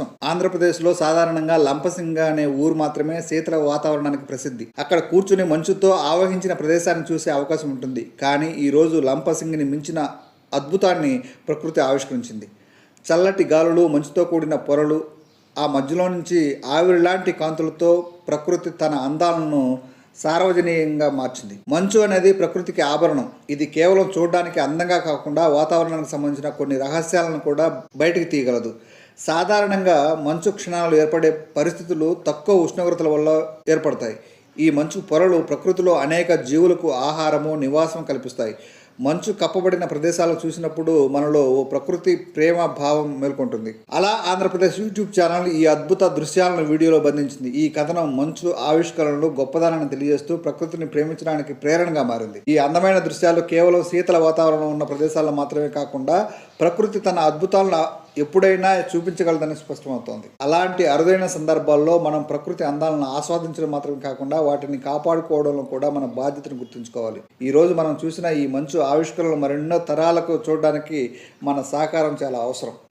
ఆంధ్రప్రదేశ్లో సాధారణంగా లంపసింగ అనే ఊరు మాత్రమే శీతల వాతావరణానికి ప్రసిద్ధి. అక్కడ కూర్చుని మంచుతో ఆవహించిన ప్రదేశాన్ని చూసే అవకాశం ఉంటుంది. కానీ ఈరోజు లంపసింగిని మించిన అద్భుతాన్ని ప్రకృతి ఆవిష్కరించింది. చల్లటి గాలులు, మంచుతో కూడిన పొరలు, ఆ మధ్యలో నుంచి ఆవిరిలాంటి కాంతులతో ప్రకృతి తన అందాలను సార్వజనీయంగా మార్చింది. మంచు అనేది ప్రకృతికి ఆభరణం. ఇది కేవలం చూడడానికి అందంగా కాకుండా వాతావరణానికి సంబంధించిన కొన్ని రహస్యాలను కూడా బయటికి తీయగలదు. సాధారణంగా మంచు క్షణాలు ఏర్పడే పరిస్థితులు తక్కువ ఉష్ణోగ్రతల వల్ల ఏర్పడతాయి. ఈ మంచు పొరలు ప్రకృతిలో అనేక జీవులకు ఆహారము, నివాసం కల్పిస్తాయి. మంచు కప్పబడిన ప్రదేశాలను చూసినప్పుడు మనలో ఓ ప్రకృతి ప్రేమ భావం మేల్కొంటుంది. అలా ఆంధ్రప్రదేశ్ యూట్యూబ్ ఛానల్ ఈ అద్భుత దృశ్యాలను వీడియోలో బంధించింది. ఈ కథనం మంచు ఆవిష్కరణలు గొప్పదనాన్ని తెలియజేస్తూ ప్రకృతిని ప్రేమించడానికి ప్రేరణగా మారింది. ఈ అందమైన దృశ్యాలు కేవలం శీతల వాతావరణం ఉన్న ప్రదేశాల్లో మాత్రమే కాకుండా ప్రకృతి తన అద్భుతాలను ఎప్పుడైనా చూపించగలదని స్పష్టమవుతోంది. అలాంటి అరుదైన సందర్భాల్లో మనం ప్రకృతి అందాలను ఆస్వాదించడం మాత్రమే కాకుండా వాటిని కాపాడుకోవడంలో కూడా మన బాధ్యతను గుర్తుంచుకోవాలి. ఈరోజు మనం చూసిన ఈ మంచు ఆవిష్కరణలు మరెన్నో తరాలకు చూడడానికి మన సహకారం చాలా అవసరం.